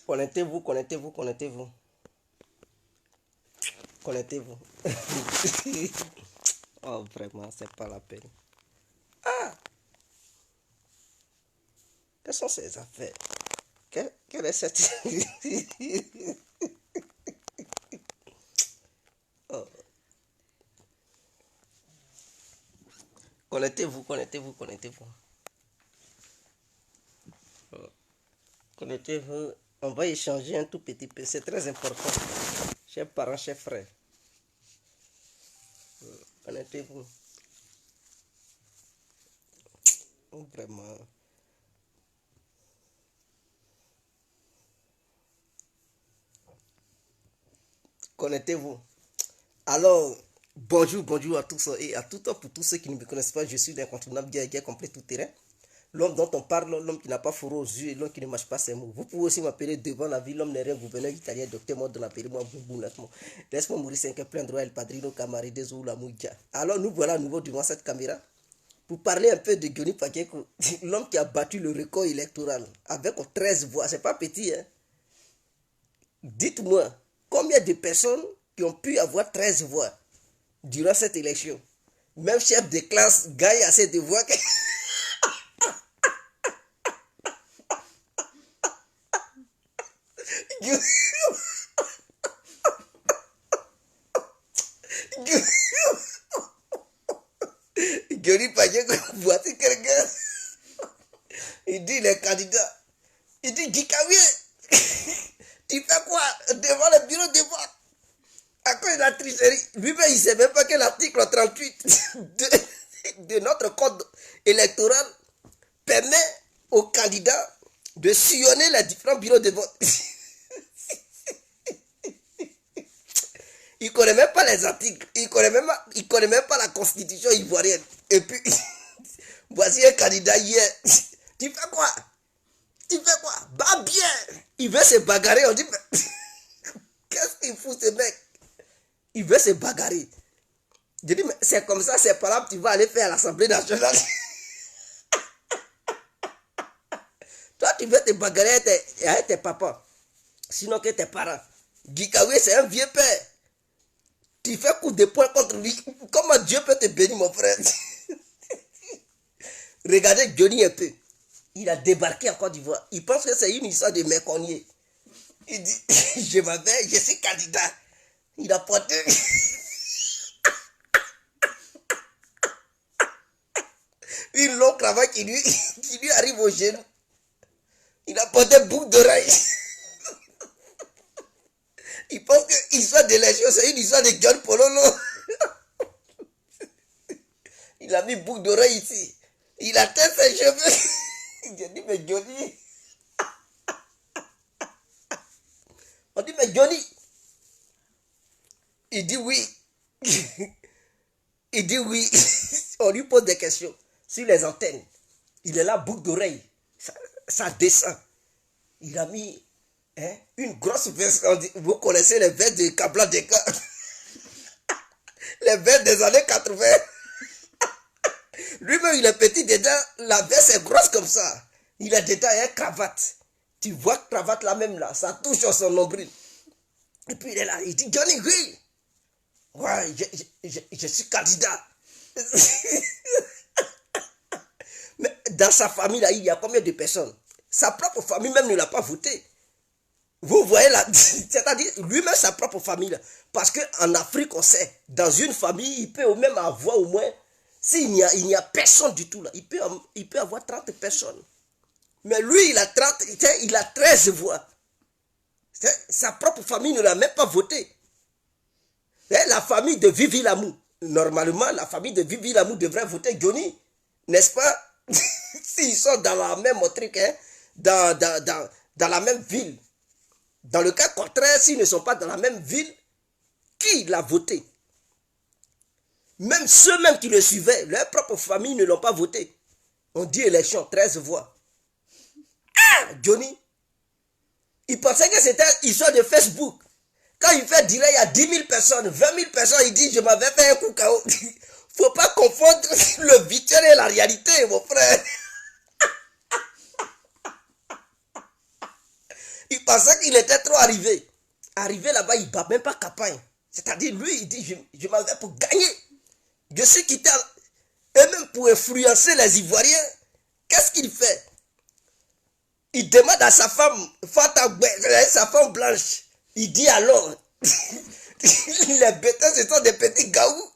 Connectez-vous, connectez-vous, connectez-vous. Connectez-vous. Oh, vraiment, c'est pas la peine. Quelles sont ces affaires? Quelle est cette... Oh. Connectez-vous, connectez-vous, connectez-vous. Oh. Connectez-vous. On va échanger un tout petit peu. C'est très important. Chers parents, chers frères. Connectez-vous. Vraiment. Connectez-vous. Alors, bonjour, bonjour à tous et à toutes. Pour tous ceux qui ne me connaissent pas, je suis l'incontournable guerrier complet tout terrain. L'homme dont on parle, l'homme qui n'a pas fourreau aux yeux et l'homme qui ne mâche pas ses mots. Vous pouvez aussi m'appeler devant la vie, l'homme n'est rien, gouverneur italien, docteur mort de l'appeler moi Boubou. Laisse-moi mourir 5 plein droit, El Padrino, Camarade, ou la Mouja. Alors nous voilà à nouveau devant cette caméra pour parler un peu de Johnny Pacheco, l'homme qui a battu le record électoral avec 13 voix. C'est pas petit, hein. Dites-moi, combien de personnes qui ont pu avoir 13 voix durant cette élection? Même chef de classe gagne assez de voix que... Johnny Pacheco, voici quelqu'un. Il dit les candidats. Il dit Gikawi, tu fais quoi devant le bureau de vote? À cause de la tricherie. Lui-même, il ne sait même pas que l'article 38 de notre code électoral permet aux candidats de sillonner les différents bureaux de vote. Il ne connaît même pas les articles. Il ne connaît même pas la constitution ivoirienne. Et puis, voici un candidat hier. Tu fais quoi? Tu fais quoi? Bah bien. Il veut se bagarrer. On dit, mais qu'est-ce qu'il fout ce mec? Il veut se bagarrer. Je dis, mais c'est comme ça, c'est pas là que tu vas aller faire à l'Assemblée nationale. Toi, tu veux te bagarrer avec tes papas. Sinon que tes parents. Gikawe, c'est un vieux père. Tu fais coup de poing contre lui. Comment Dieu peut te bénir, mon frère? Regardez Johnny un peu. Il a débarqué en Côte d'Ivoire. Il pense que c'est une histoire de méconnier. Il dit, je m'appelle, je suis candidat. Il a porté... une longue cravate qui lui arrive au genou. Il a porté boucle d'oreille. Il pense que l'histoire de l'élection, c'est une histoire de John Pololo. Il a mis boucle d'oreille ici. Il a teint ses cheveux. J'ai dit, mais Johnny. On dit, mais Johnny. Il dit oui. Il dit oui. On lui pose des questions sur les antennes. Il est là, boucle d'oreille. Ça descend. Il a mis une grosse veste. Vous connaissez les vestes de Kabla Deka. Les vestes des années 80. Lui-même, il est petit dedans. La veste est grosse comme ça. Il a dedans une cravate. Tu vois cravate là même là. Ça touche à son nombril. Et puis il est là. Il dit, Johnny, oui. Ouais, je suis candidat. Mais dans sa famille là, il y a combien de personnes? Sa propre famille même ne l'a pas voté. Vous voyez là, c'est-à-dire lui-même sa propre famille là. Parce qu'en Afrique, on sait, dans une famille, il peut même avoir au moins, s'il n'y a personne du tout là, il peut avoir 30 personnes. Mais lui, il a 13 voix. Sa propre famille ne l'a même pas voté. La famille de Vivi Lamou, normalement, la famille de Vivi Lamou devrait voter Johnny, n'est-ce pas? S'ils sont dans la même truc, hein, dans la même ville. Dans le cas contraire, s'ils ne sont pas dans la même ville, qui l'a voté? Même ceux-mêmes qui le suivaient, leur propre famille ne l'ont pas voté. On dit élection, 13 voix. Ah, Johnny, il pensait que c'était histoire de Facebook. Quand il fait direct, il y a 10 000 personnes, 20 000 personnes, il dit, je m'avais fait un coup KO. Faut pas confondre le virtuel et la réalité, mon frère. Il pensait qu'il était trop arrivé. Arrivé là-bas, il ne bat même pas campagne. C'est-à-dire, lui, il dit, je m'en vais pour gagner. Je suis quitté. Et même pour influencer les Ivoiriens, qu'est-ce qu'il fait? Il demande à sa femme, sa femme blanche. Il dit alors, les bêtas, ce sont des petits gaous.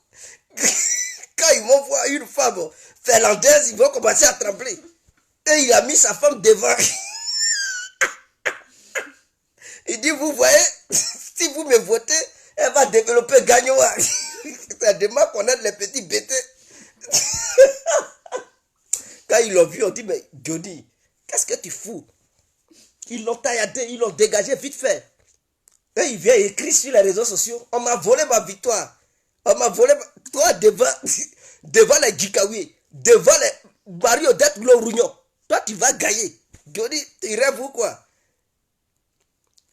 Quand ils vont voir une femme finlandaise, ils vont commencer à trembler. Et il a mis sa femme devant. Il dit, vous voyez, si vous me votez, elle va développer Gagnoa. Ça demande qu'on aide les petits bêtés. Quand ils l'ont vu, on dit, mais Johnny, qu'est-ce que tu fous? Ils l'ont tailladé, ils l'ont dégagé vite fait. Et il vient écrire sur les réseaux sociaux, on m'a volé ma victoire. On m'a volé, toi devant les Gikawi, devant les Mario d'être Lorugnon, toi tu vas gagner. Johnny, tu rêves ou quoi?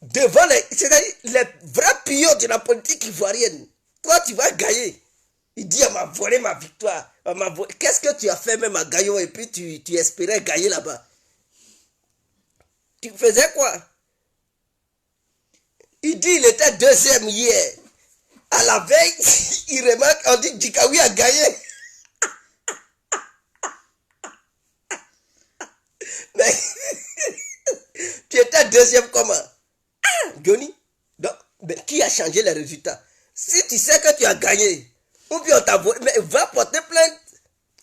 Devant c'est-à-dire les vrais pions de la politique ivoirienne, toi tu vas gagner. Il dit, on m'a volé ma victoire. Qu'est-ce que tu as fait même à Gaillon et puis tu espérais gagner là-bas? Tu faisais quoi? Il dit, il était deuxième hier. À la veille, il remarque, on dit, Djikawi a gagné. Mais tu étais deuxième comment? Johnny, donc, mais qui a changé les résultats? Si tu sais que tu as gagné, ou bien on t'a volé, mais va porter plainte.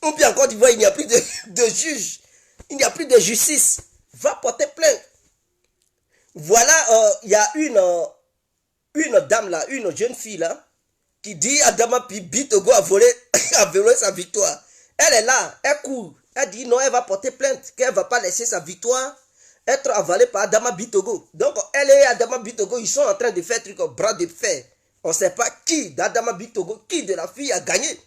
Ou bien encore, tu vois, il n'y a plus de juge. Il n'y a plus de justice. Va porter plainte. Voilà, il y a une dame là, une jeune fille là, qui dit Adama Bitogo a volé sa victoire. Elle est là, elle court. Elle dit non, elle va porter plainte, qu'elle ne va pas laisser sa victoire être avalée par Adama Bitogo. Donc, elle et Adama Bitogo, ils sont en train de faire truc au bras de fer. On ne sait pas qui d'Adama Bitogo, qui de la fille a gagné.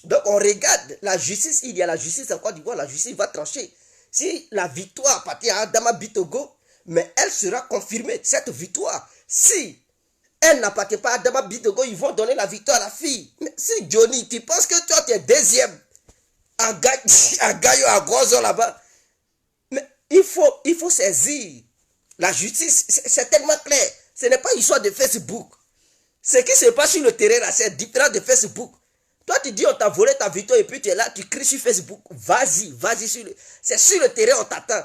Donc, on regarde la justice. Il y a la justice en Côte d'Ivoire, la justice va trancher. Si la victoire appartient à Adama Bitogo, mais elle sera confirmée, cette victoire. Si elle n'appartient pas à Adama Bitogo, ils vont donner la victoire à la fille. Mais si Johnny, tu penses que toi, tu es deuxième à Gaillon, à Grosso là-bas, mais il faut saisir la justice. C'est tellement clair. Ce n'est pas une histoire de Facebook. Ce qui se passe sur le terrain là, c'est différent de Facebook. Toi, tu dis on t'a volé ta victoire et puis tu es là, tu cries sur Facebook. Vas-y, c'est sur le terrain, on t'attend.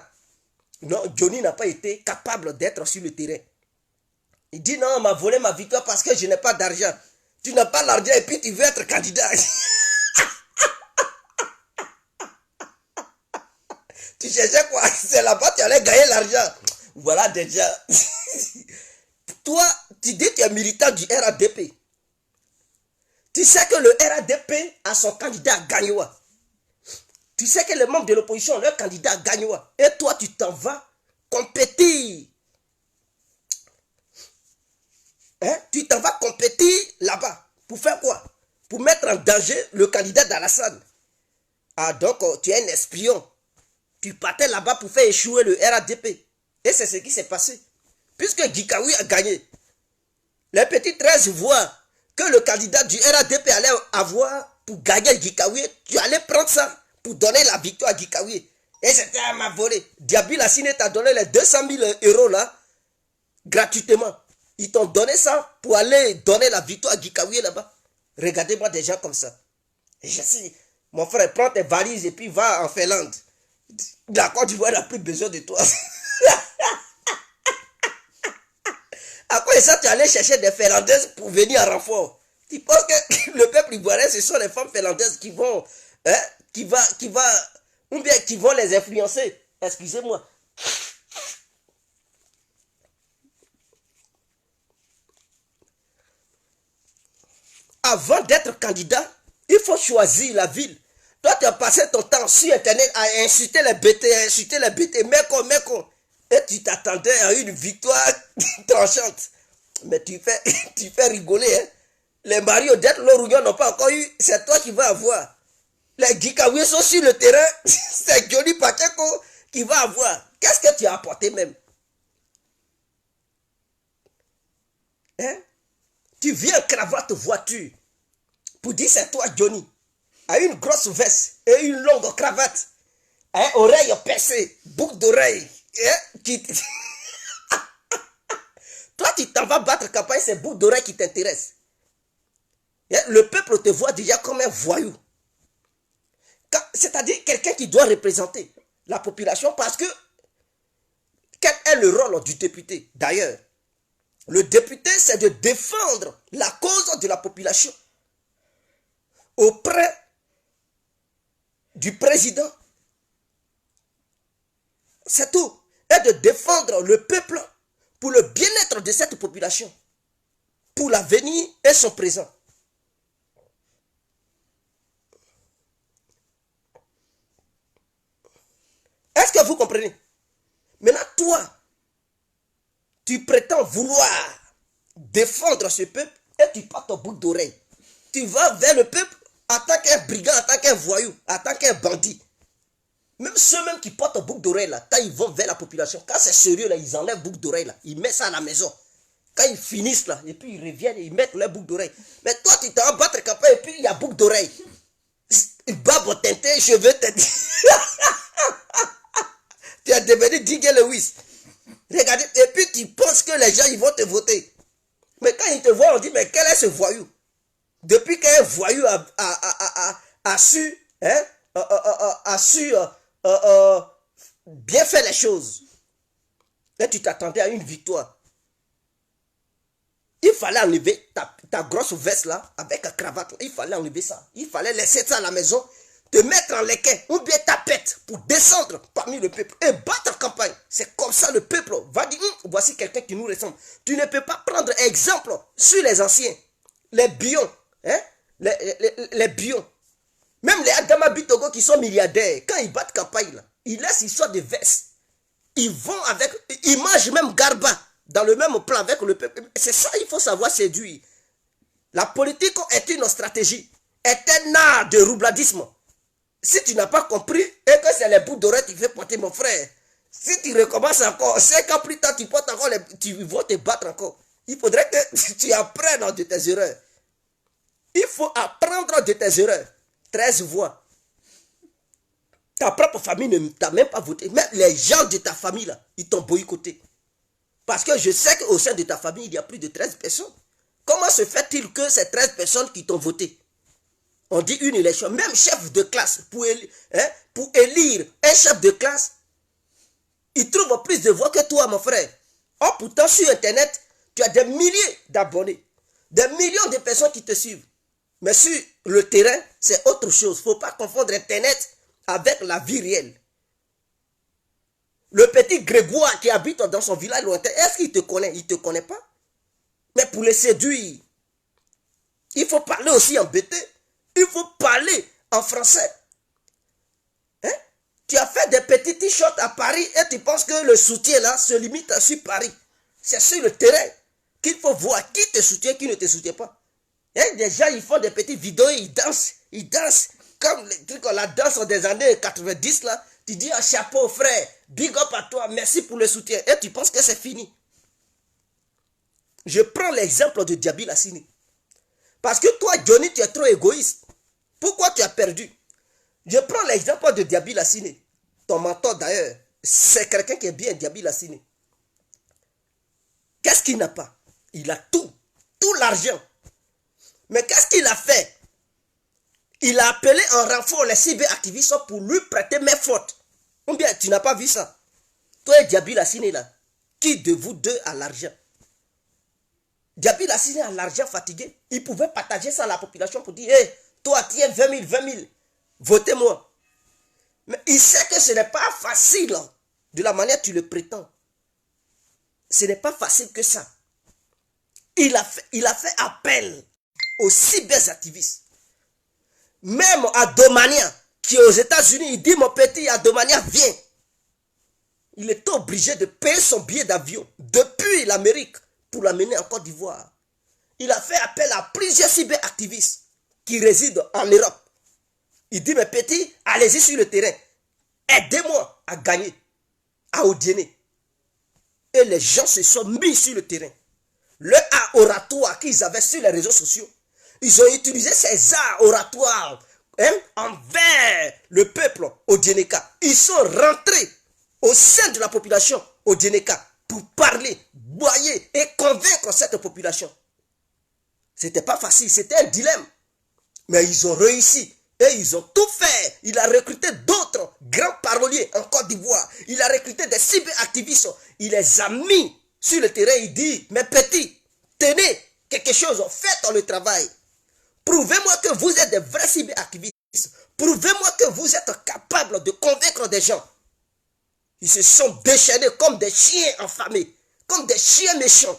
Non, Johnny n'a pas été capable d'être sur le terrain. Il dit non, on m'a volé ma victoire parce que je n'ai pas d'argent. Tu n'as pas l'argent et puis tu veux être candidat. Tu cherchais quoi? C'est là-bas tu allais gagner l'argent. Voilà déjà. Toi, tu dis que tu es militant du RADP. Tu sais que le RADP a son candidat Gagnoa. Tu sais que les membres de l'opposition ont leur candidat Gagnoa. Et toi, tu t'en vas compétir. Hein? Tu t'en vas compétir là-bas. Pour faire quoi? Pour mettre en danger le candidat d'Alassane. Ah, donc, tu es un espion. Tu partais là-bas pour faire échouer le RADP. Et c'est ce qui s'est passé. Puisque Gikawi a gagné. Les petits 13 voient que le candidat du RADP allait avoir pour gagner Gikawi. Tu allais prendre ça pour donner la victoire à Gikawi. Et c'était à ma volée. Diaby Lassine t'a donné les 200 000 euros là, gratuitement. Ils t'ont donné ça pour aller donner la victoire à Gikawi là-bas. Regardez-moi des gens comme ça. Et je sais, mon frère, prends tes valises et puis va en Finlande. La Côte d'Ivoire n'a plus besoin de toi. À quoi ça tu allais chercher des Finlandaises pour venir en renfort? Tu penses que le peuple ivoirien, ce sont les femmes finlandaises qui vont, ou bien qui vont les influencer? Excusez-moi. Avant d'être candidat, il faut choisir la ville. Toi, tu as passé ton temps sur Internet à insulter les bêtés, mec. Et tu t'attendais à une victoire tranchante. Mais tu fais rigoler. Hein? Les Mario d'être Lorugnon n'ont pas encore eu. C'est toi qui vas avoir. Les Gikawi sont sur le terrain. C'est Johnny Pacheco qui va avoir. Qu'est-ce que tu as apporté même? Hein? Tu viens cravate voiture pour dire c'est toi Johnny. À une grosse veste et une longue cravate. Hein? Oreille percée, boucle d'oreille. Hein? tu t'en vas battre campagne, c'est boucle d'oreille qui t'intéresse. Le peuple te voit déjà comme un voyou. C'est-à-dire quelqu'un qui doit représenter la population parce que quel est le rôle du député? D'ailleurs, le député, c'est de défendre la cause de la population auprès du président. C'est tout. Et de défendre le peuple pour le bien-être de cette population, pour l'avenir et son présent. Est-ce que vous comprenez? Maintenant, toi, tu prétends vouloir défendre ce peuple et tu portes ton boucle d'oreille. Tu vas vers le peuple en tant qu'un brigand, en tant qu'un voyou, en tant qu'un bandit. Même ceux-mêmes qui portent boucle d'oreille là, quand ils vont vers la population, quand c'est sérieux là, ils enlèvent boucle d'oreille là, ils mettent ça à la maison. Quand ils finissent là, et puis ils reviennent et ils mettent leur boucle d'oreille. Mais toi, tu t'en battre campagne et puis il y a boucle d'oreille. Barbe teintée, cheveux teintés. Tu as devenu Digger Lewis. Regardez, et puis tu penses que les gens ils vont te voter. Mais quand ils te voient, on dit, mais quel est ce voyou? Depuis qu'un voyou a su, hein, bien faire les choses. Et tu t'attendais à une victoire. Il fallait enlever ta grosse veste là, avec la cravate. Il fallait enlever ça. Il fallait laisser ça à la maison, te mettre en léquin, ou bien tapette, pour descendre parmi le peuple et battre campagne. C'est comme ça le peuple va dire, voici quelqu'un qui nous ressemble. Tu ne peux pas prendre exemple sur les anciens, les bions, hein, les bions. Même les Adama Bitogo qui sont milliardaires, quand ils battent campagne, là, ils laissent histoire de veste. Ils vont avec, ils mangent même garba dans le même plan avec le peuple. C'est ça il faut savoir séduire. La politique est une stratégie, est un art de roubladisme. Si tu n'as pas compris et que c'est les bouts d'oreilles que tu fais porter mon frère, si tu recommences encore, 5 ans plus tard, tu portes encore tu vas te battre encore. Il faudrait que tu apprennes de tes erreurs. Il faut apprendre de tes erreurs. 13 voix. Ta propre famille ne t'a même pas voté. Mais les gens de ta famille, là, ils t'ont boycotté. Parce que je sais qu'au sein de ta famille, il y a plus de 13 personnes. Comment se fait-il que ces 13 personnes qui t'ont voté? On dit une élection, même chef de classe, pour élire un chef de classe, il trouve plus de voix que toi, mon frère. Or, pourtant, sur Internet, tu as des milliers d'abonnés, des millions de personnes qui te suivent. Mais sur le terrain, c'est autre chose. Il ne faut pas confondre Internet avec la vie réelle. Le petit Grégoire qui habite dans son village lointain, est-ce qu'il te connaît? Il ne te connaît pas. Mais pour les séduire, il faut parler aussi en BT. Il faut parler en français. Hein? Tu as fait des petits t-shirts à Paris et tu penses que le soutien là se limite à sur Paris. C'est sur le terrain qu'il faut voir qui te soutient, qui ne te soutient pas. Hein? Des gens, ils font des petites vidéos, ils dansent comme les trucs, la danse des années 90 là. Tu dis un chapeau frère, big up à toi, merci pour le soutien. Et tu penses que c'est fini. Je prends l'exemple de Diaby Lassini. Parce que toi, Johnny, tu es trop égoïste. Pourquoi tu as perdu? Je prends l'exemple de Diaby Lassini. Ton mentor d'ailleurs, c'est quelqu'un qui est bien, Diaby Lassini. Qu'est-ce qu'il n'a pas? Il a tout l'argent. Mais qu'est-ce qu'il a fait? Il a appelé en renfort les cyberactivistes pour lui prêter main forte. Ou bien tu n'as pas vu ça? Toi et Diaby Lassini là, qui de vous deux a l'argent? Diaby Lassini a l'argent fatigué. Il pouvait partager ça à la population pour dire, hey, toi tiens 20 000, votez-moi. Mais il sait que ce n'est pas facile de la manière que tu le prétends. Ce n'est pas facile que ça. Il a fait appel aux cyberactivistes. Même à Domania, qui est aux États-Unis, il dit, mon petit Adomania, viens. Il est obligé de payer son billet d'avion depuis l'Amérique pour l'amener en Côte d'Ivoire. Il a fait appel à plusieurs cyberactivistes qui résident en Europe. Il dit, mes petits, allez-y sur le terrain. Aidez-moi à gagner, à audiener. Et les gens se sont mis sur le terrain. Le art oratoire qu'ils avaient sur les réseaux sociaux, ils ont utilisé ces arts oratoires envers le peuple Odieneka. Ils sont rentrés au sein de la population Odieneka pour parler noyer et convaincre cette population. C'était pas facile, c'était un dilemme. Mais ils ont réussi. Et ils ont tout fait. Il a recruté d'autres grands paroliers en Côte d'Ivoire. Il a recruté des cyberactivistes. Il les a mis sur le terrain. Il dit, mes petits, tenez quelque chose, faites le travail. Prouvez-moi que vous êtes des vrais cyberactivistes. Prouvez-moi que vous êtes capables de convaincre des gens. Ils se sont déchaînés comme des chiens affamés, comme des chiens méchants.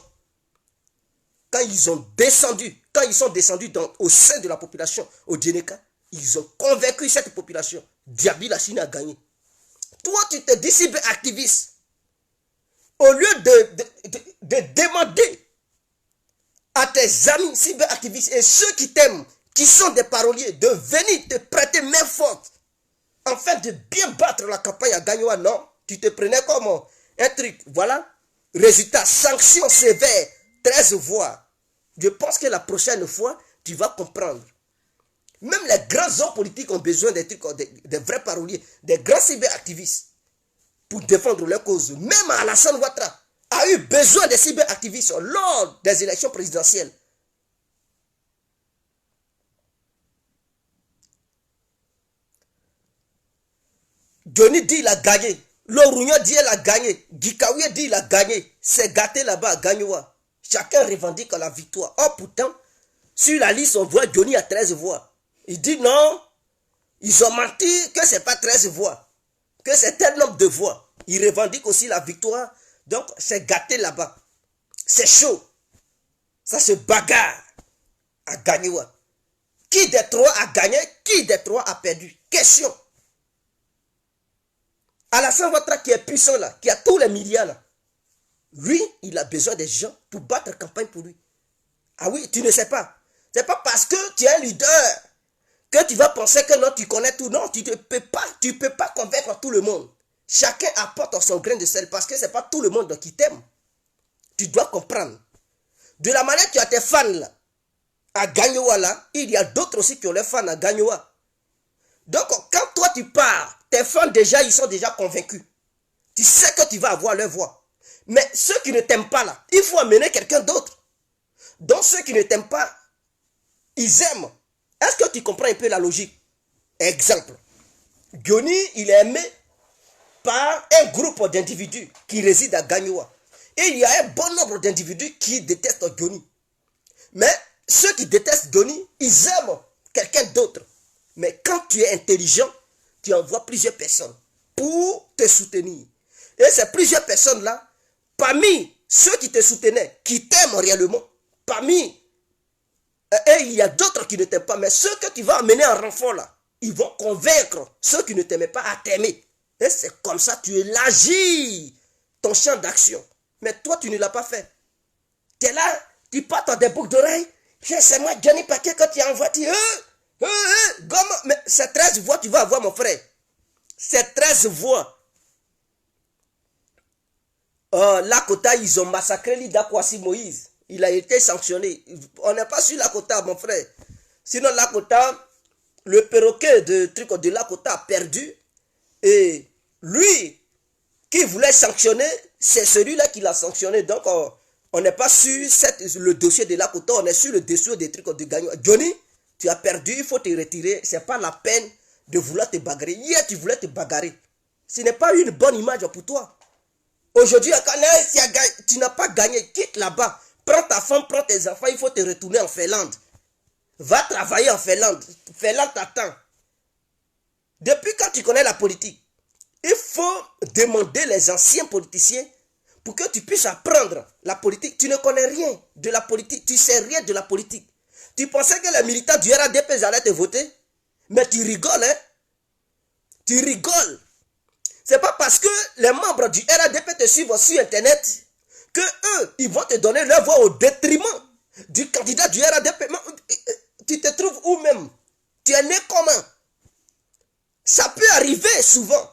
Quand ils sont descendus au sein de la population, au Djeneka, ils ont convaincu cette population. Diaby Lassine a gagné. Toi, tu te dis cyberactiviste. Au lieu de demander à tes amis cyberactivistes et ceux qui t'aiment, qui sont des paroliers, de venir te prêter main forte, afin de bien battre la campagne à Gagnoua, non, tu te prenais comme un truc. Voilà. Résultat, sanction sévère, 13 voix. Je pense que la prochaine fois, tu vas comprendre. Même les grands hommes politiques ont besoin des trucs, des vrais paroliers, des grands cyberactivistes pour défendre leur cause. Même Alassane Ouattara a eu besoin des cyberactivistes lors des élections présidentielles. Johnny dit il a gagné. Lorougnon dit il a gagné. Gikaouye dit il a gagné. C'est gâté là-bas à Gagnoua. Chacun revendique la victoire. Or pourtant, sur la liste, on voit Johnny à 13 voix. Il dit non, ils ont menti que ce n'est pas 13 voix, que c'est tel nombre de voix. Il revendique aussi la victoire. Donc c'est gâté là-bas. C'est chaud. Ça se bagarre à Gagnoua. Qui des trois a gagné? Qui des trois a perdu? Question. Alassane Ouattara qui est puissant là, qui a tous les milliards là, lui, il a besoin des gens pour battre campagne pour lui. Ah oui, tu ne sais pas. C'est pas parce que tu es un leader que tu vas penser que non, tu connais tout. Non, tu ne peux pas convaincre tout le monde. Chacun apporte son grain de sel parce que ce n'est pas tout le monde qui t'aime. Tu dois comprendre. De la manière que tu as tes fans là, à Gagnoua là, il y a d'autres aussi qui ont leurs fans à Gagnoua. Donc, quand toi tu pars, tes fans déjà, ils sont déjà convaincus. Tu sais que tu vas avoir leur voix. Mais ceux qui ne t'aiment pas là, il faut amener quelqu'un d'autre. Donc ceux qui ne t'aiment pas, ils aiment. Est-ce que tu comprends un peu la logique? Exemple. Johnny, il est aimé par un groupe d'individus qui résident à Gagnoua. Et il y a un bon nombre d'individus qui détestent Johnny. Mais ceux qui détestent Johnny, ils aiment quelqu'un d'autre. Mais quand tu es intelligent, tu envoies plusieurs personnes pour te soutenir. Et ces plusieurs personnes-là, parmi ceux qui te soutenaient, qui t'aiment réellement, parmi, et il y a d'autres qui ne t'aiment pas, mais ceux que tu vas amener en renfort là, ils vont convaincre ceux qui ne t'aimaient pas à t'aimer. Et c'est comme ça, tu élargis ton champ d'action. Mais toi, tu ne l'as pas fait. Tu es là, tu parles dans des boucles d'oreilles. C'est moi, Johnny Paquet, quand tu es en voiture. Mais c'est 13 voix, tu vas avoir, mon frère. C'est 13 voix. Lakota, ils ont massacré l'Idakwasi Moïse. Il a été sanctionné. On n'est pas sur Lakota, mon frère. Sinon, Lakota, le perroquet de Lakota a perdu. Et lui, qui voulait sanctionner, c'est celui-là qui l'a sanctionné. Donc, on n'est pas sur le dossier de Lakota, on est sur le dossier des trucs de Gagnon. Johnny, tu as perdu, il faut te retirer. Ce n'est pas la peine de vouloir te bagarrer. Hier, tu voulais te bagarrer. Ce n'est pas une bonne image pour toi. Aujourd'hui, tu n'as pas gagné, quitte là-bas. Prends ta femme, prends tes enfants, il faut te retourner en Finlande. Va travailler en Finlande. Finlande t'attend. Depuis quand tu connais la politique, il faut demander les anciens politiciens pour que tu puisses apprendre la politique. Tu ne connais rien de la politique, tu ne sais rien de la politique. Tu pensais que les militants du RADP allaient te voter? Mais tu rigoles, hein? Tu rigoles. C'est pas parce que les membres du RADP te suivent sur Internet que eux, ils vont te donner leur voix au détriment du candidat du RADP. Tu te trouves où même? Tu es né comment? Ça peut arriver souvent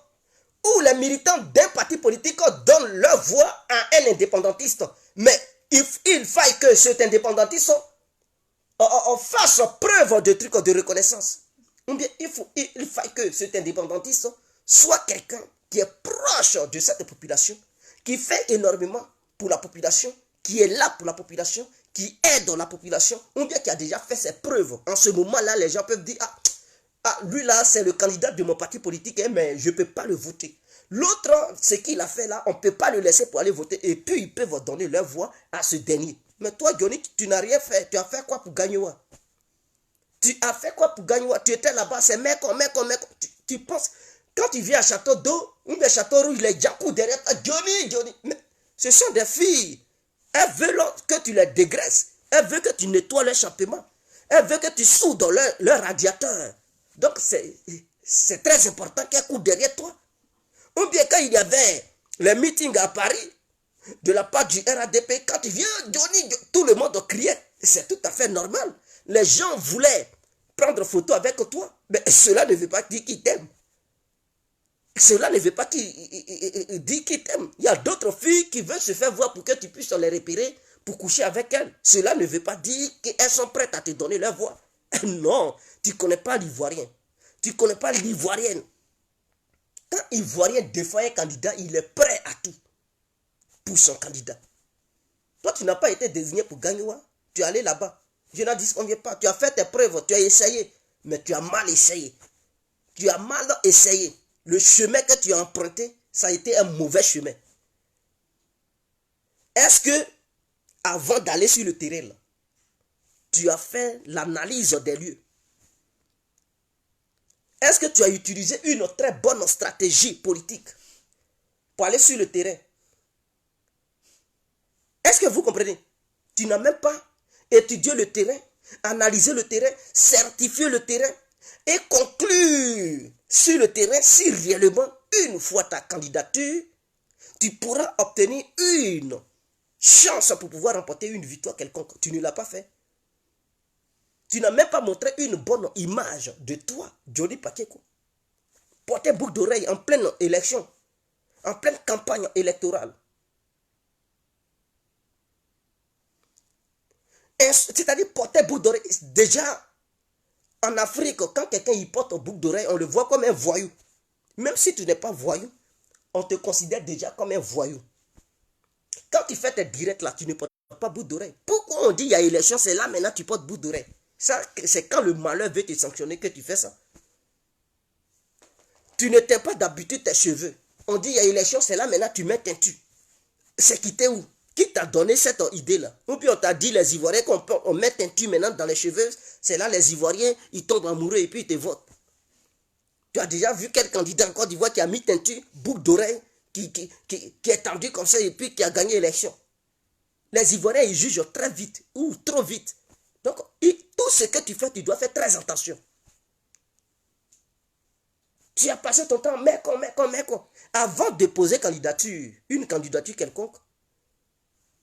où les militants d'un parti politique donnent leur voix à un indépendantiste. Mais il faille que cet indépendantiste fasse preuve de trucs de reconnaissance. Ou bien il faille que cet indépendantiste soit quelqu'un qui est proche de cette population, qui fait énormément pour la population, qui est là pour la population, qui aide la population, ou bien qui a déjà fait ses preuves. En ce moment-là, les gens peuvent dire, lui là, c'est le candidat de mon parti politique, hein, mais je ne peux pas le voter. L'autre, ce qu'il a fait là, on ne peut pas le laisser pour aller voter. Et puis, ils peuvent donner leur voix à ce dernier. Mais toi, Johnny, tu n'as rien fait. Tu as fait quoi pour gagner? Tu as fait quoi pour gagner? Tu étais là-bas, c'est mec. Tu penses, quand tu viens à Château d'eau, ou bien Château Rouge, les Djakou derrière toi, Johnny. Mais ce sont des filles. Elles veulent que tu les dégraisses. Elles veulent que tu nettoies l'échappement. Elles veulent que tu soudes leur radiateur. Donc, c'est très important qu'elles courent derrière toi. Ou bien quand il y avait les meetings à Paris, de la part du RADP, quand il vient, Johnny, tout le monde criait. C'est tout à fait normal. Les gens voulaient prendre photo avec toi. Mais cela ne veut pas dire qu'ils t'aiment. Cela ne veut pas dire qu'ils t'aiment. Il y a d'autres filles qui veulent se faire voir pour que tu puisses les repérer pour coucher avec elles. Cela ne veut pas dire qu'elles sont prêtes à te donner leur voix. Non, tu ne connais pas l'Ivoirien. Tu ne connais pas l'Ivoirienne. Quand l'Ivoirien défend un candidat, il est prêt à tout pour son candidat. Toi, tu n'as pas été désigné pour gagner. Tu es allé là-bas. Je n'en dis qu'on vient pas. Tu as fait tes preuves, tu as essayé. Mais tu as mal essayé. Tu as mal essayé. Le chemin que tu as emprunté, ça a été un mauvais chemin. Est-ce que, avant d'aller sur le terrain, là, tu as fait l'analyse des lieux? Est-ce que tu as utilisé une très bonne stratégie politique pour aller sur le terrain? Est-ce que vous comprenez? Tu n'as même pas étudié le terrain, analysé le terrain, certifié le terrain et conclure sur le terrain si réellement, une fois ta candidature, tu pourras obtenir une chance pour pouvoir remporter une victoire quelconque. Tu ne l'as pas fait. Tu n'as même pas montré une bonne image de toi, Johnny Pacheco. Porter boucle d'oreille en pleine élection, en pleine campagne électorale. C'est-à-dire porter boucle d'oreille. Déjà, en Afrique, quand quelqu'un y porte boucle d'oreille, on le voit comme un voyou. Même si tu n'es pas voyou, on te considère déjà comme un voyou. Quand tu fais tes directs là, tu ne portes pas boucle d'oreille. Pourquoi on dit qu'il y a élection, c'est là maintenant tu portes boucle d'oreille? Ça, c'est quand le malheur veut te sanctionner que tu fais ça. Tu ne t'aimes pas d'habitude tes cheveux. On dit il y a élection, c'est là maintenant tu mets teinture. C'est quitté où? Qui t'a donné cette idée-là? Ou puis on t'a dit les Ivoiriens qu'on met teinture maintenant dans les cheveux, c'est là les Ivoiriens, ils tombent amoureux et puis ils te votent. Tu as déjà vu quel candidat en Côte d'Ivoire qui a mis teinture, boucle d'oreille, qui est tendu comme ça et puis qui a gagné l'élection? Les Ivoiriens, ils jugent très vite ou trop vite. Donc, tout ce que tu fais, tu dois faire très attention. Tu as passé ton temps, mec. Avant de poser candidature, une candidature quelconque,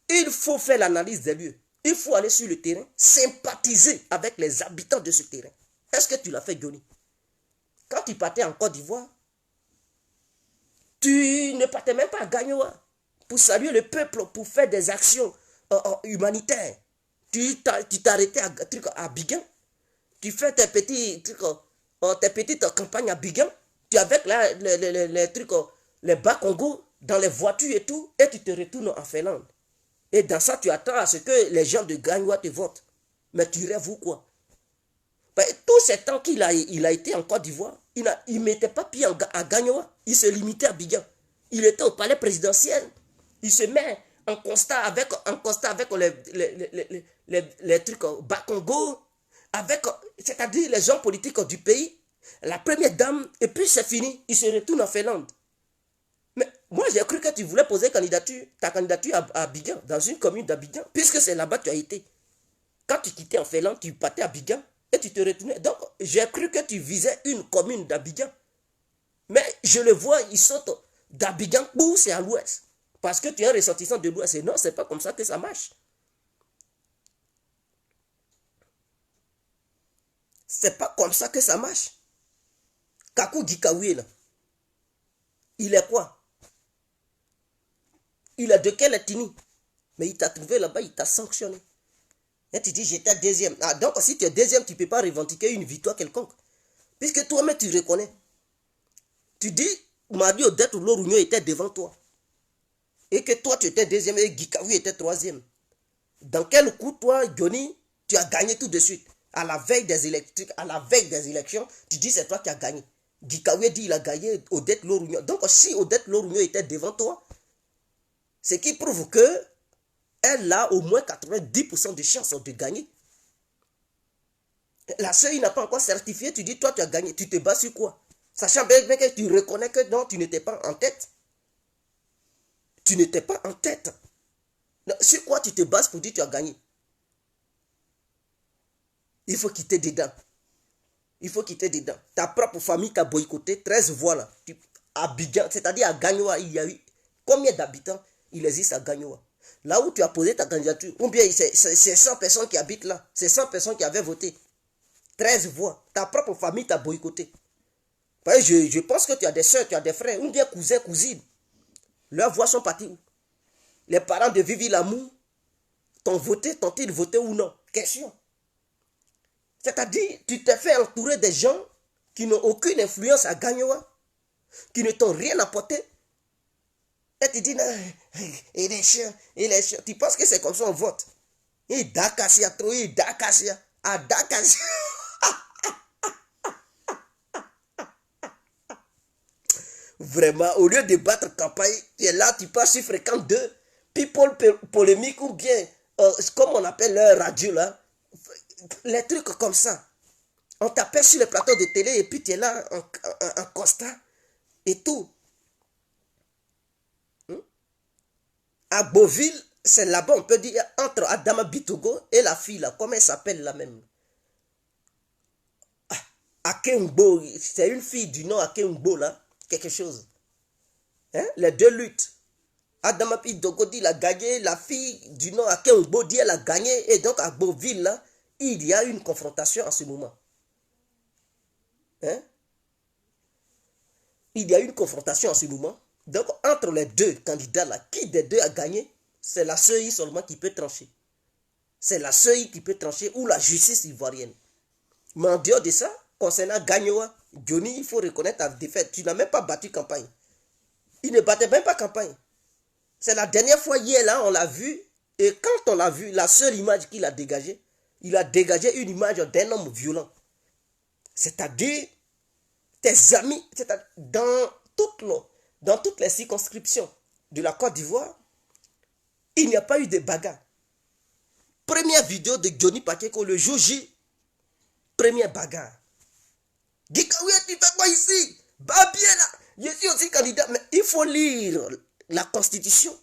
il faut faire l'analyse des lieux. Il faut aller sur le terrain, sympathiser avec les habitants de ce terrain. Est-ce que tu l'as fait, Johnny? Quand tu partais en Côte d'Ivoire, tu ne partais même pas à Gagnoa pour saluer le peuple, pour faire des actions humanitaires. Tu t'arrêtais à Abidjan. Tu fais tes petites campagnes à Abidjan. Tu es avec les trucs, les bas Congo, dans les voitures et tout, et tu te retournes en Finlande. Et dans ça, tu attends à ce que les gens de Gagnoa te votent. Mais tu rêves ou quoi? Tous ces temps qu'il a été en Côte d'Ivoire, il ne mettait pas pied à Gagnoa. Il se limitait à Abidjan. Il était au palais présidentiel. Il se met en constat avec les trucs bas Congo, c'est-à-dire les gens politiques du pays, la première dame, et puis c'est fini. Il se retourne en Finlande. Mais moi, j'ai cru que tu voulais poser ta candidature à Abidjan, dans une commune d'Abidjan, puisque c'est là-bas que tu as été. Quand tu quittais en Finlande, tu partais à Abidjan et tu te retournais. Donc, j'ai cru que tu visais une commune d'Abidjan. Mais je le vois, ils sautent d'Abidjan, c'est à l'ouest. Parce que tu es un ressortissant de l'ouest. Et non, c'est pas comme ça que ça marche. C'est pas comme ça que ça marche. Kakou Dikaoué, là, il est quoi? Il est de quelle ethnie? Mais il t'a trouvé là-bas, il t'a sanctionné. Et tu dis, j'étais deuxième. Ah, donc si tu es deuxième, tu ne peux pas revendiquer une victoire quelconque. Puisque toi-même, tu reconnais. Tu dis, Mario Odette ou Lorugno était devant toi. Et que toi, tu étais deuxième et Gikawi était troisième. Dans quel coup, toi, Johnny, tu as gagné tout de suite? À la veille des élections, tu dis c'est toi qui as gagné. Gikawi dit il a gagné Odette Lorugno. Donc si Odette Lorugno était devant toi, ce qui prouve que elle a au moins 90% de chances de gagner. La sœur, il n'a pas encore certifié, tu dis toi tu as gagné. Tu te bats sur quoi? Sachant bien que tu reconnais que non, tu n'étais pas en tête. Tu n'étais pas en tête. Sur quoi tu te bases pour dire que tu as gagné? Il faut quitter dedans. Il faut quitter dedans. Ta propre famille t'a boycotté. 13 voix là. Abidjan, c'est-à-dire à Gagnoa, il y a eu combien d'habitants il existe à Gagnoa? Là où tu as posé ta candidature. Ou bien c'est 100 personnes qui habitent là. C'est 100 personnes qui avaient voté. 13 voix. Ta propre famille t'a boycotté. Je pense que tu as des soeurs, tu as des frères. Ou bien cousins, cousines. Leurs voix sont parties où? Les parents de Vivi Lamour t'ont voté, t'ont-ils voté ou non? Question. C'est-à-dire, tu t'es fait entourer des gens qui n'ont aucune influence à Gagnoa, qui ne t'ont rien apporté. Et tu dis, non, il est chiant, il est chiant. Tu penses que c'est comme ça on vote? Il Dakasia, trop, il Dakasia. Ah, Dakasia. Vraiment, au lieu de battre campagne, tu es là, tu passes sur fréquent de people polémique ou bien, comme on appelle leur radio là, les trucs comme ça. On t'appelle sur le plateau de télé et puis tu es là en constat et tout. À Beauville, c'est là-bas, on peut dire, entre Adama Bitogo et la fille là, comment elle s'appelle la même? Akengbo, c'est une fille du nom Akengbo là, quelque chose. Hein? Les deux luttes. Adama Bitogo dit il a gagné, la fille du nom Akengbo dit elle a gagné, et donc à Beauville là, il y a une confrontation en ce moment. Hein? Il y a une confrontation en ce moment. Donc, entre les deux candidats là, qui des deux a gagné? C'est la CEI seulement qui peut trancher. C'est la CEI qui peut trancher ou la justice ivoirienne. Mais en dehors de ça, concernant Gagnoa, Johnny, il faut reconnaître ta défaite. Tu n'as même pas battu campagne. Il ne battait même pas campagne. C'est la dernière fois hier là, on l'a vu. Et quand on l'a vu, la seule image qu'il a dégagée, il a dégagé une image d'un homme violent. C'est-à-dire, tes amis, dans toutes les circonscriptions de la Côte d'Ivoire, il n'y a pas eu de bagarre. Première vidéo de Johnny Pakeko le jour J, première bagarre. Gikawi, tu fais quoi ici? Bah bien là, je suis aussi candidat, mais il faut lire la Constitution.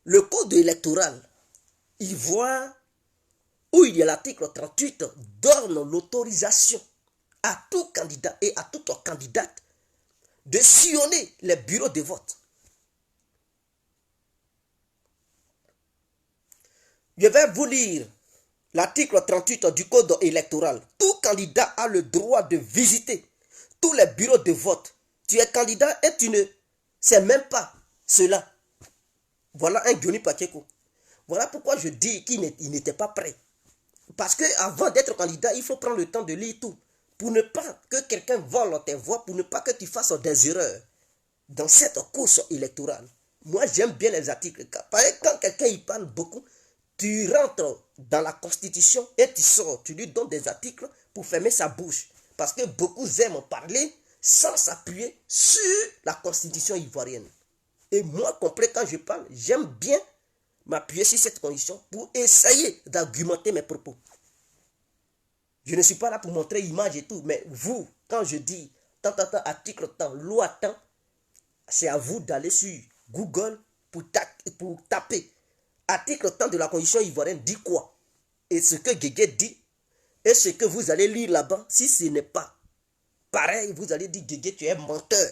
Le code électoral ivoire, où il y a l'article 38, donne l'autorisation à tout candidat et à toute candidate de sillonner les bureaux de vote. Je vais vous lire l'article 38 du code électoral. Tout candidat a le droit de visiter tous les bureaux de vote. Tu es candidat et tu ne sais même pas cela. Voilà un Johnny Pakeko. Voilà pourquoi je dis qu'il n'était pas prêt. Parce qu'avant d'être candidat, il faut prendre le temps de lire tout. Pour ne pas que quelqu'un vole tes voix, pour ne pas que tu fasses des erreurs dans cette course électorale. Moi, j'aime bien les articles. Quand quelqu'un y parle beaucoup, tu rentres dans la Constitution et tu sors. Tu lui donnes des articles pour fermer sa bouche. Parce que beaucoup aiment parler sans s'appuyer sur la Constitution ivoirienne. Et moi, complet, quand je parle, j'aime bien m'appuyer sur cette condition pour essayer d'argumenter mes propos. Je ne suis pas là pour montrer image et tout, mais vous, quand je dis tant, article tant, loi tant, c'est à vous d'aller sur Google pour taper article tant de la Constitution ivoirienne dit quoi? Et ce que Guégué dit, et ce que vous allez lire là-bas, si ce n'est pas pareil, vous allez dire Guégué, tu es menteur.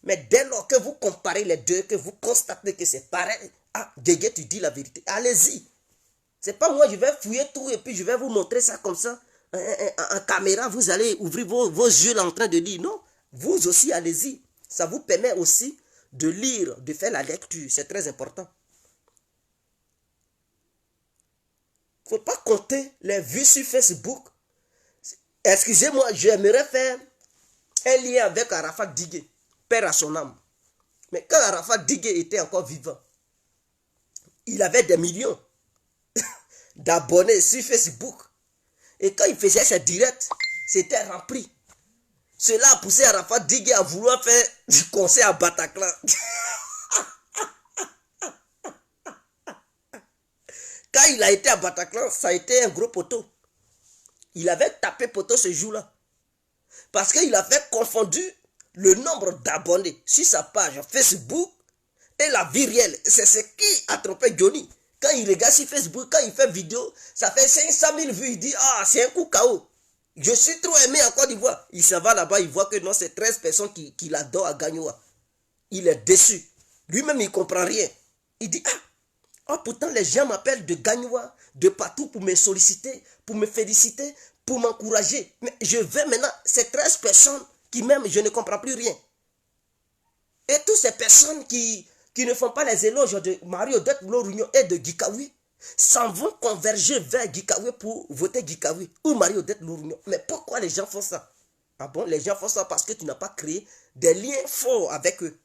Mais dès lors que vous comparez les deux, que vous constatez que c'est pareil, ah, Guégué, tu dis la vérité. Allez-y. C'est pas moi, je vais fouiller tout et puis je vais vous montrer ça comme ça. En caméra, vous allez ouvrir vos yeux là en train de lire. Non, vous aussi, allez-y. Ça vous permet aussi de lire, de faire la lecture. C'est très important. Il ne faut pas compter les vues sur Facebook. Excusez-moi, j'aimerais faire un lien avec Arafat Digué, père à son âme. Mais quand Arafat Digué était encore vivant, il avait des millions d'abonnés sur Facebook. Et quand il faisait ses directs, c'était rempli. Cela a poussé Arafat Digué à vouloir faire du concert à Bataclan. Quand il a été à Bataclan, ça a été un gros poteau. Il avait tapé poteau ce jour-là. Parce qu'il avait confondu le nombre d'abonnés sur sa page Facebook et la vie réelle. C'est ce qui a trompé Johnny. Quand il regarde sur Facebook, quand il fait vidéo, ça fait 500 000 vues. Il dit, ah, c'est un coup KO. Je suis trop aimé en Côte d'Ivoire. Il s'en va là-bas, il voit que non, c'est 13 personnes qui l'adorent à Gagnoa. Il est déçu. Lui-même, il ne comprend rien. Il dit, ah, oh, pourtant les gens m'appellent de Gagnoa, de partout pour me solliciter, pour me féliciter, pour m'encourager. Mais je vais maintenant, c'est 13 personnes qui m'aiment, je ne comprends plus rien. Et toutes ces personnes qui ne font pas les éloges de Marie-Odette Lorugnon et de Gikawi s'en vont converger vers Gikawi pour voter Gikawi ou Marie-Odette Lorugnon. Mais pourquoi les gens font ça? Ah bon, les gens font ça parce que tu n'as pas créé des liens forts avec eux.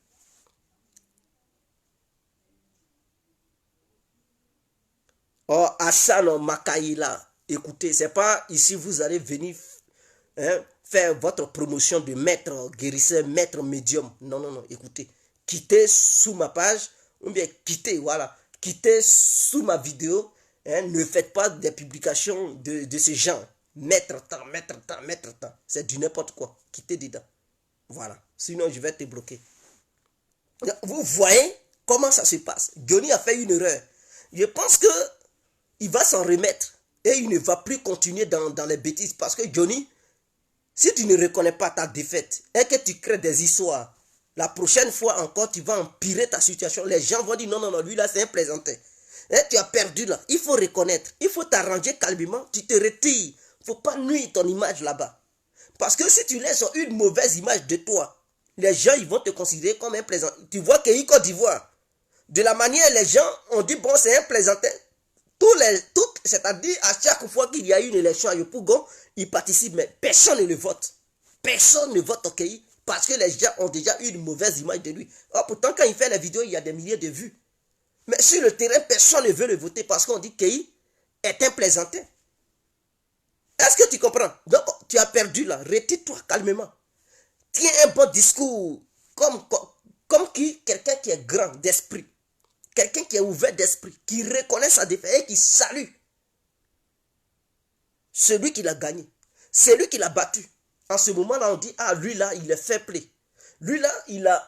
Oh, Hassan Makaïla, écoutez, c'est pas ici vous allez venir faire votre promotion de maître guérisseur, maître médium. Non, non, non, écoutez. Quittez sous ma page, ou bien quittez, voilà. Quittez sous ma vidéo. Ne faites pas des publications de ce genre. Mettre temps, mettre temps, mettre temps. C'est du n'importe quoi. Quittez dedans. Voilà. Sinon, je vais te bloquer. Vous voyez comment ça se passe. Johnny a fait une erreur. Je pense que il va s'en remettre. Et il ne va plus continuer dans les bêtises. Parce que Johnny, si tu ne reconnais pas ta défaite et que tu crées des histoires, la prochaine fois encore, tu vas empirer ta situation. Les gens vont dire non, non, non, lui là, c'est un plaisantin. Et tu as perdu là. Il faut reconnaître. Il faut t'arranger calmement. Tu te retires. Il ne faut pas nuire ton image là-bas. Parce que si tu laisses une mauvaise image de toi, les gens ils vont te considérer comme un plaisantin. Tu vois qu'il Côte d'Ivoire, de la manière les gens ont dit bon, c'est un plaisantin. C'est-à-dire à chaque fois qu'il y a une élection à Yopougon, il participe, mais personne ne le vote. Personne ne vote au Kéi parce que les gens ont déjà une mauvaise image de lui. Or, pourtant, quand il fait la vidéo, il y a des milliers de vues. Mais sur le terrain, personne ne veut le voter parce qu'on dit Kéi est un plaisantin. Est-ce que tu comprends? Donc, tu as perdu là. Retire-toi calmement. Tiens un bon discours comme quelqu'un qui est grand d'esprit. Quelqu'un qui est ouvert d'esprit, qui reconnaît sa défaite et qui salue celui qui l'a gagné, celui qui l'a battu. En ce moment-là, on dit, ah, lui là, il est fair play. Lui là, il a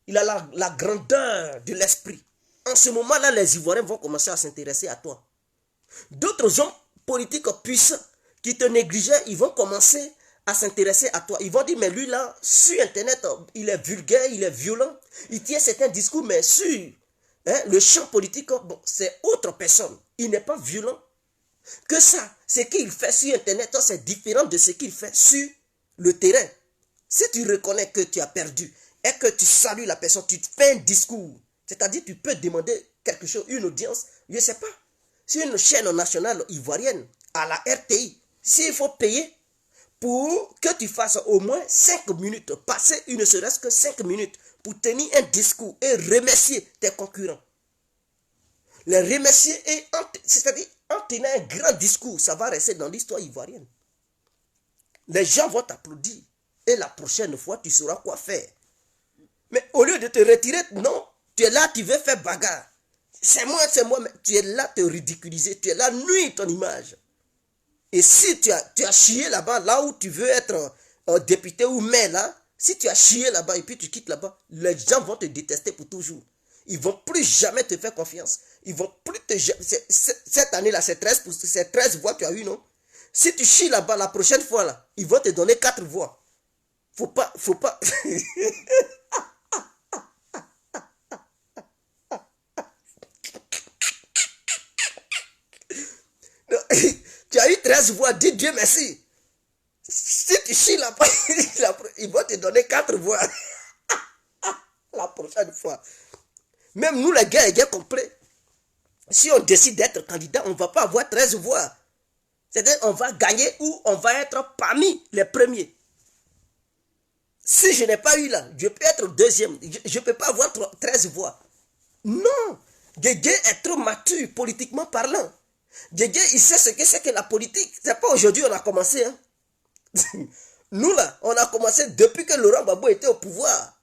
la grandeur de l'esprit. En ce moment-là, les Ivoiriens vont commencer à s'intéresser à toi. D'autres hommes politiques puissants qui te négligeaient, ils vont commencer à s'intéresser à toi. Ils vont dire, mais lui là, sur Internet, il est vulgaire, il est violent, il tient certains discours, mais sur le champ politique, bon, c'est autre personne. Il n'est pas violent. Que ça, ce qu'il fait sur Internet, c'est différent de ce qu'il fait sur le terrain. Si tu reconnais que tu as perdu et que tu salues la personne, tu fais un discours, c'est-à-dire tu peux demander quelque chose, une audience, je ne sais pas, sur une chaîne nationale ivoirienne, à la RTI, s'il faut payer pour que tu fasses au moins 5 minutes, passer une serait-ce que 5 minutes pour tenir un discours et remercier tes concurrents. Les remercier, c'est-à-dire en tenant un grand discours, ça va rester dans l'histoire ivoirienne. Les gens vont t'applaudir et la prochaine fois, tu sauras quoi faire. Mais au lieu de te retirer, non, tu es là, tu veux faire bagarre. C'est moi, mais tu es là te ridiculiser, tu es là nuire ton image. Et si tu as chié là-bas, là où tu veux être député ou maire là, si tu as chié là-bas et puis tu quittes là-bas, les gens vont te détester pour toujours. Ils ne vont plus jamais te faire confiance. Ils vont plus te... Cette année-là, c'est 13 voix que tu as eu, non? Si tu chies là-bas, la prochaine fois, là, ils vont te donner 4 voix. Faut pas... Tu as eu 13 voix, dis Dieu merci. Si tu chies là-bas, ils vont te donner 4 voix. La prochaine fois. Même nous, les gars, les gars complets. Si on décide d'être candidat, on ne va pas avoir 13 voix. C'est-à-dire on va gagner ou on va être parmi les premiers. Si je n'ai pas eu là, je peux être deuxième. Je ne peux pas avoir 13 voix. Non. Guégué est trop mature politiquement parlant. Guégué, il sait ce que c'est que la politique. C'est pas aujourd'hui on a commencé. Hein. Nous là, on a commencé depuis que Laurent Gbagbo était au pouvoir.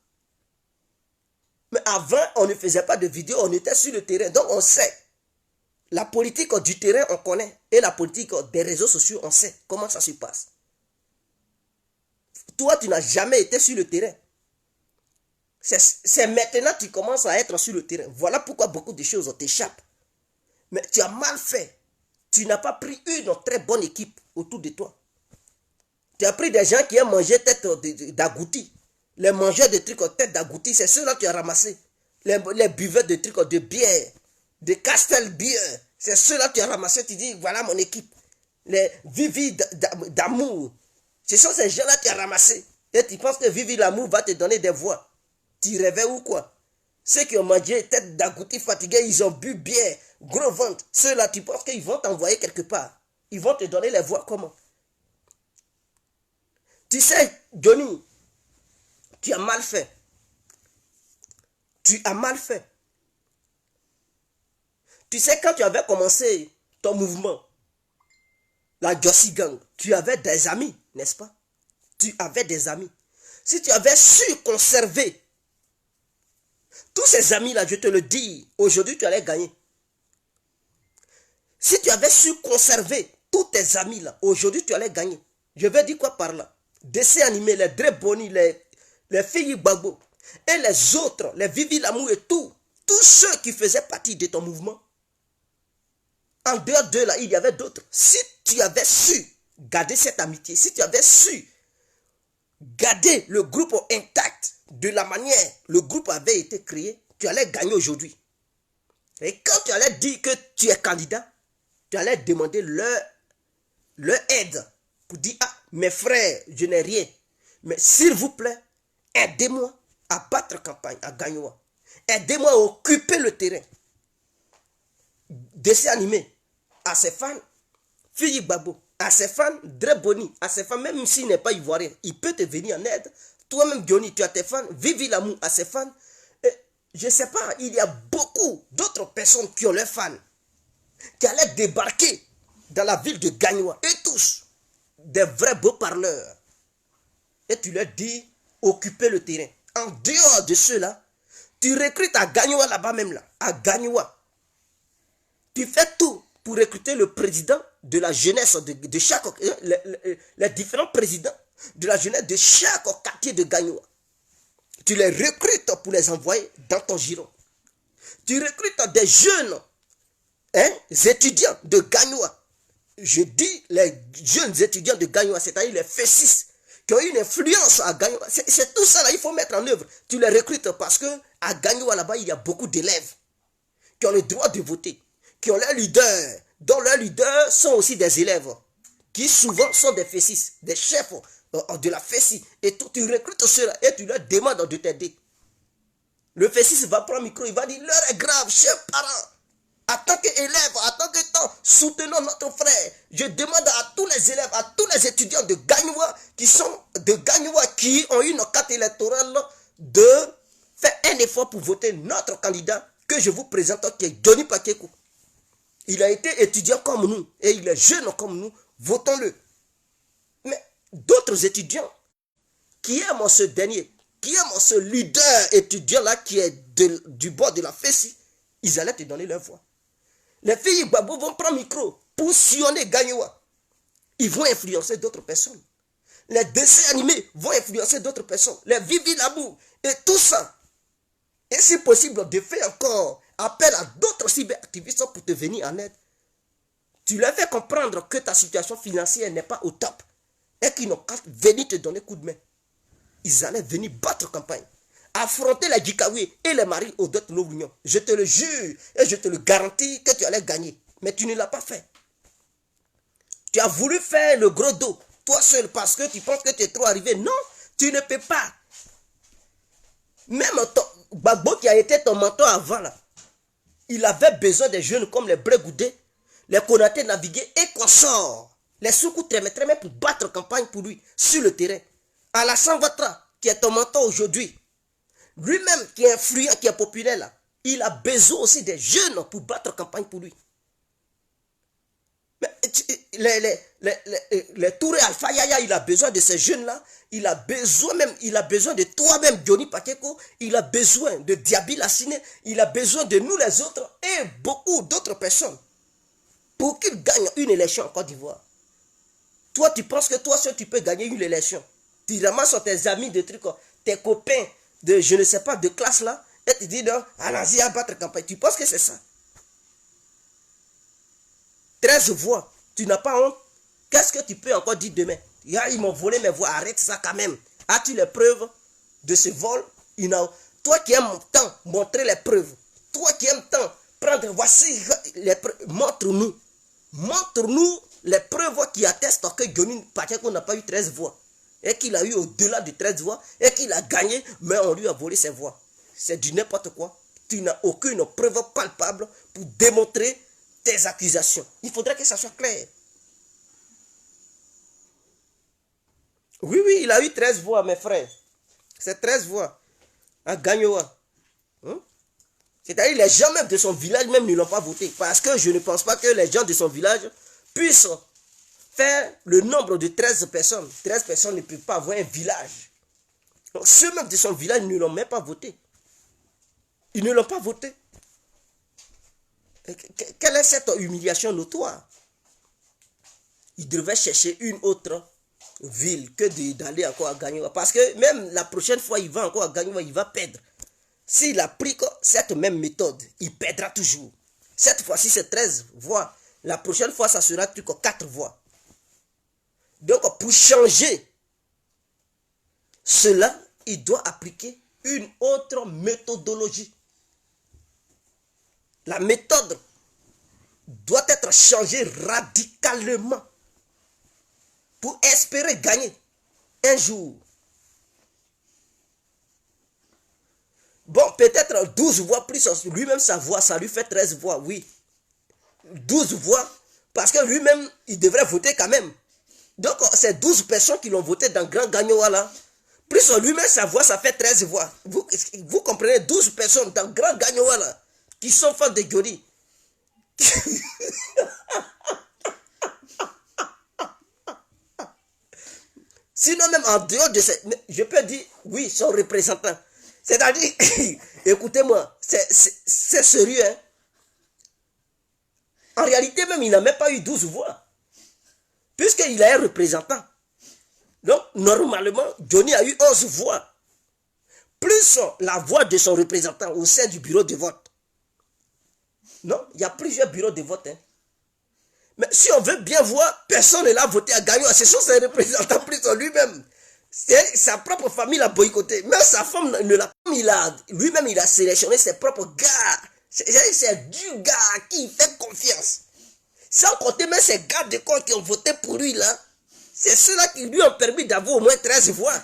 Mais avant, on ne faisait pas de vidéos, on était sur le terrain. Donc on sait. La politique du terrain, on connaît. Et la politique des réseaux sociaux, on sait comment ça se passe. Toi, tu n'as jamais été sur le terrain. C'est maintenant que tu commences à être sur le terrain. Voilà pourquoi beaucoup de choses t'échappent. Mais tu as mal fait. Tu n'as pas pris une très bonne équipe autour de toi. Tu as pris des gens qui aiment manger tête d'agouti. Les mangeurs de trucs tête d'agouti, c'est ceux-là que tu as ramassés. Les buveurs de trucs de bière, de Castel bière, c'est ceux-là que tu as ramassés. Tu dis, voilà mon équipe. Les Vivi d'amour. Ce sont ces gens-là que tu as ramassés. Et tu penses que Vivi l'amour va te donner des voix. Tu rêvais ou quoi? Ceux qui ont mangé tête d'agouti fatigué, ils ont bu bière, gros ventre. Ceux-là, tu penses qu'ils vont t'envoyer quelque part. Ils vont te donner les voix comment? Tu sais, Johnny, tu as mal fait. Tu as mal fait. Tu sais, quand tu avais commencé ton mouvement, la Jossi Gang, tu avais des amis, n'est-ce pas? Tu avais des amis. Si tu avais su conserver tous ces amis-là, je te le dis, aujourd'hui tu allais gagner. Si tu avais su conserver tous tes amis-là, aujourd'hui tu allais gagner. Je vais dire quoi par là? Dessins animés, les Dre Boni, les filles Gbagbo, et les autres, les Vivi L'amour et tout, tous ceux qui faisaient partie de ton mouvement, en dehors d'eux là, il y avait d'autres. Si tu avais su garder cette amitié, si tu avais su garder le groupe intact de la manière le groupe avait été créé, tu allais gagner aujourd'hui. Et quand tu allais dire que tu es candidat, tu allais demander leur aide pour dire, ah, mes frères, je n'ai rien. Mais s'il vous plaît, aidez-moi à battre campagne, à gagner. Aidez-moi à occuper le terrain. Dessin animé à ses fans, Fille Gbagbo, à ses fans, Dre Boni, à ses fans, même s'il n'est pas ivoirien, il peut te venir en aide. Toi-même, Johnny, tu as tes fans, Vivi L'amour à ses fans. Et je ne sais pas, il y a beaucoup d'autres personnes qui ont leurs fans, qui allaient débarquer dans la ville de Gagnoa. Et tous, des vrais beaux parleurs. Et tu leur dis, occupez le terrain. En dehors de ceux-là, tu recrutes à Gagnoa là-bas même là, à Gagnoa. Tu fais tout pour recruter le président de la jeunesse de chaque... les différents présidents de la jeunesse de chaque quartier de Gagnoa. Tu les recrutes pour les envoyer dans ton giron. Tu recrutes des jeunes étudiants de Gagnoa. Je dis les jeunes étudiants de Gagnoa, c'est-à-dire les F6, qui ont une influence à Gagnoa. C'est tout ça là, il faut mettre en œuvre. Tu les recrutes parce que à Gagnoa là-bas, il y a beaucoup d'élèves qui ont le droit de voter, qui ont leurs leaders, dont leurs leaders sont aussi des élèves, qui souvent sont des F6, des chefs de la F6. Et tu recrutes ceux-là et tu leur demandes de t'aider. Le F6 va prendre le micro, il va dire, l'heure est grave, chers parents. En tant qu'élève, en tant que temps, soutenons notre frère. Je demande à tous les élèves, à tous les étudiants de Gagnoa, qui ont une carte électorale, de faire un effort pour voter notre candidat que je vous présente, qui est Johnny Pakekou. Il a été étudiant comme nous et il est jeune comme nous. Votons-le. Mais d'autres étudiants qui aiment ce dernier, qui aiment ce leader étudiant-là qui est du bord de la Fessi, ils allaient te donner leur voix. Les filles Gbagbo vont prendre le micro pour sillonner Gagnoa. Ils vont influencer d'autres personnes. Les dessins animés vont influencer d'autres personnes. Les Vivi L'amour et tout ça. Et si possible, de faire encore appel à d'autres cyberactivistes pour te venir en aide. Tu leur fais comprendre que ta situation financière n'est pas au top et qu'ils n'ont qu'à venir te donner coup de main. Ils allaient venir battre campagne, affronter les Djikawi et les maris aux d'autres Union. Je te le jure et je te le garantis que tu allais gagner. Mais tu ne l'as pas fait. Tu as voulu faire le gros dos, toi seul, parce que tu penses que tu es trop arrivé. Non, tu ne peux pas. Même Gbagbo qui a été ton mentor avant là, il avait besoin des jeunes comme les Bregoudé, les Konaté Navigué et consorts. Les Soukou Trémé pour battre campagne pour lui sur le terrain. Alassane Ouattara, qui est ton mentor aujourd'hui, lui-même qui est influent, qui est populaire là, il a besoin aussi des jeunes pour battre campagne pour lui. Mais les Touré Alpha Yaya, il a besoin de ces jeunes-là. Il a besoin de toi-même, Johnny Pakeko. Il a besoin de Diaby Lassine. Il a besoin de nous les autres et beaucoup d'autres personnes pour qu'il gagne une élection en Côte d'Ivoire. Toi, tu penses que toi seul, tu peux gagner une élection. Tu ramasses tes amis de trucs, tes copains de, je ne sais pas, de classe là, et tu dis non, allons-y à battre campagne. Tu penses que c'est ça? 13 voix, tu n'as pas honte? Qu'est-ce que tu peux encore dire demain? Ils m'ont volé mes voix, arrête ça quand même. As-tu les preuves de ce vol? Toi qui aimes tant montrer les preuves, toi qui aimes tant prendre, voici les preuves, montre-nous. Montre-nous les preuves qui attestent que Johnny Pakeko n'a pas eu 13 voix. Et qu'il a eu au-delà de 13 voix, et qu'il a gagné, mais on lui a volé ses voix. C'est du n'importe quoi. Tu n'as aucune preuve palpable pour démontrer tes accusations. Il faudrait que ça soit clair. Oui, il a eu 13 voix, mes frères. C'est 13 voix. À Gagnoa. C'est-à-dire les gens même de son village même ne l'ont pas voté. Parce que je ne pense pas que les gens de son village puissent faire le nombre de 13 personnes. 13 personnes ne peuvent pas avoir un village. Donc ceux même de son village ne l'ont même pas voté. Ils ne l'ont pas voté. Quelle est cette humiliation notoire? Il devait chercher une autre ville que d'aller encore à Gagnoa. Parce que même la prochaine fois, il va encore à Gagnoa, il va perdre. S'il applique cette même méthode, il perdra toujours. Cette fois-ci, c'est 13 voix. La prochaine fois, ça sera 4 voix. Donc, pour changer cela, il doit appliquer une autre méthodologie. La méthode doit être changée radicalement pour espérer gagner un jour. Bon, peut-être 12 voix plus, lui-même sa voix, ça lui fait 13 voix, oui. 12 voix, parce que lui-même, il devrait voter quand même. Donc, c'est 12 personnes qui l'ont voté dans Grand Gagnoa là. Plus lui-même sa voix, ça fait 13 voix. Vous comprenez, 12 personnes dans Grand Gagnoa là, qui sont fans de Johnny. Sinon, même en dehors de ces... Je peux dire, oui, son représentant. C'est-à-dire, écoutez-moi, c'est sérieux. Hein? En réalité, même, il n'a même pas eu 12 voix. Puisqu'il a un représentant. Donc, normalement, Johnny a eu 11 voix. Plus la voix de son représentant au sein du bureau de vote. Non, il y a plusieurs bureaux de vote. Hein. Mais si on veut bien voir, personne ne l'a voté à Gagnoa. Ce sont ses représentants plus lui-même. Sa propre famille l'a boycotté. Même sa femme ne l'a pas. Lui-même, il a sélectionné ses propres gars. C'est du gars qui il fait confiance. Sans compter même ces gars de corps qui ont voté pour lui là. C'est ceux-là qui lui ont permis d'avoir au moins 13 voix.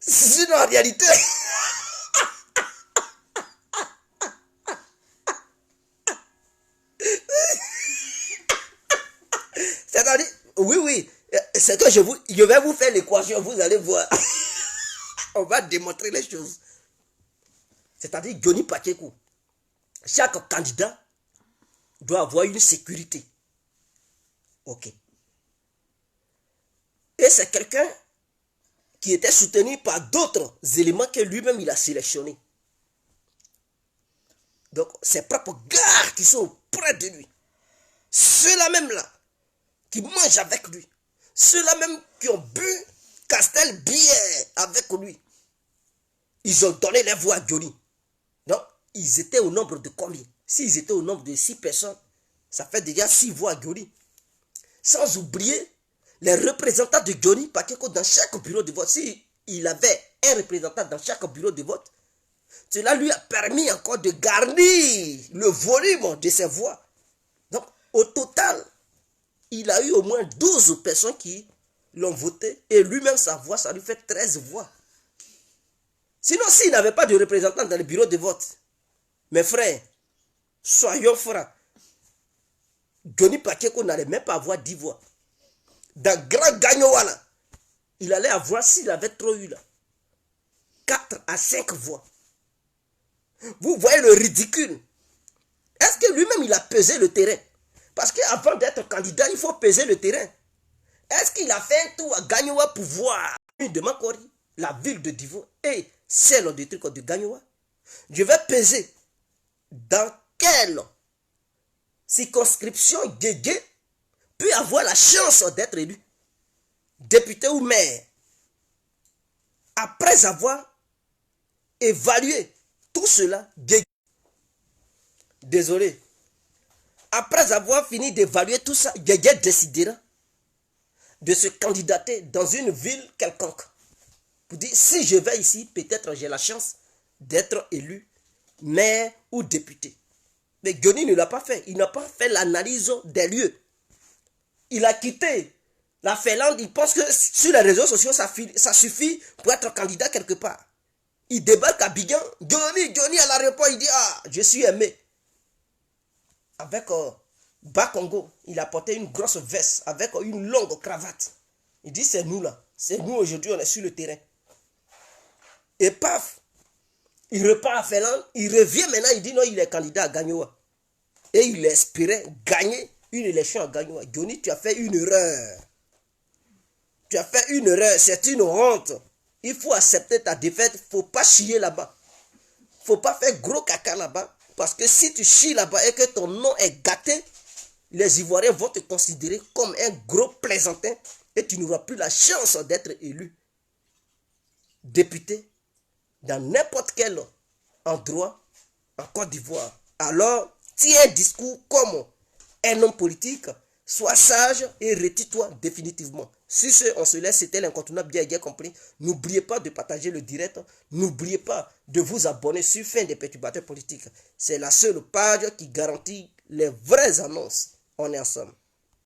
Sinon, en réalité... C'est-à-dire, oui, c'est que je vais vous faire l'équation, vous allez voir. On va démontrer les choses. C'est-à-dire, Johnny Pakeko, chaque candidat doit avoir une sécurité. Ok. Et c'est quelqu'un qui était soutenu par d'autres éléments que lui-même il a sélectionnés. Donc, ses propres gars qui sont près de lui. Ceux-là même là, qui mangent avec lui. Ceux-là même qui ont bu Castel bière avec lui. Ils ont donné les voix à Johnny. Donc, ils étaient au nombre de combien? S'ils étaient au nombre de 6 personnes, ça fait déjà 6 voix à Johnny. Sans oublier les représentants de Johnny Pakeko dans chaque bureau de vote. S'il avait un représentant dans chaque bureau de vote, cela lui a permis encore de garnir le volume de ses voix. Donc, au total, il a eu au moins 12 personnes qui l'ont voté et lui-même sa voix, ça lui fait 13 voix. Sinon, s'il n'avait pas de représentant dans le bureau de vote, mes frères, soyons francs, Johnny Pakeko n'allait même pas avoir 10 voix. Dans Grand Gagnoa, là, il allait avoir, s'il avait trop eu là, 4 à 5 voix. Vous voyez le ridicule. Est-ce que lui-même, il a pesé le terrain? Parce qu'avant d'être candidat, il faut peser le terrain. Est-ce qu'il a fait un tour à Gagnoua pour voir de Makori, la ville de Divo, et celle de truc de Gagnoua? Je vais peser dans quelle circonscription Guégué peut avoir la chance d'être élu député ou maire. Après avoir évalué tout cela, Guégué, désolé, après avoir fini d'évaluer tout ça, Guégué décidera de se candidater dans une ville quelconque. Pour dire, si je vais ici, peut-être j'ai la chance d'être élu maire ou député. Mais Guégué ne l'a pas fait. Il n'a pas fait l'analyse des lieux. Il a quitté la Finlande. Il pense que sur les réseaux sociaux, ça suffit pour être candidat quelque part. Il débarque à Bigan. Guégué à l'aéroport, il dit, ah, je suis aimé. Avec Bas Congo, il a porté une grosse veste avec une longue cravate. Il dit, c'est nous là. C'est nous aujourd'hui, on est sur le terrain. Et paf, il repart à Finlande. Il revient maintenant, il dit non, il est candidat à Gagnoua. Et il espérait gagner une élection à Gagnoua. Guégué, tu as fait une erreur. Tu as fait une erreur, c'est une honte. Il faut accepter ta défaite. Il ne faut pas chier là-bas. Il ne faut pas faire gros caca là-bas. Parce que si tu chies là-bas et que ton nom est gâté, les Ivoiriens vont te considérer comme un gros plaisantin et tu n'auras plus la chance d'être élu député dans n'importe quel endroit en Côte d'Ivoire. Alors, tiens un discours comme un homme politique, sois sage et retire-toi définitivement. Sur ce, on se laisse, c'était l'incontournable bien compris. N'oubliez pas de partager le direct. N'oubliez pas de vous abonner sur Fin des perturbateurs politiques. C'est la seule page qui garantit les vraies annonces. On est ensemble.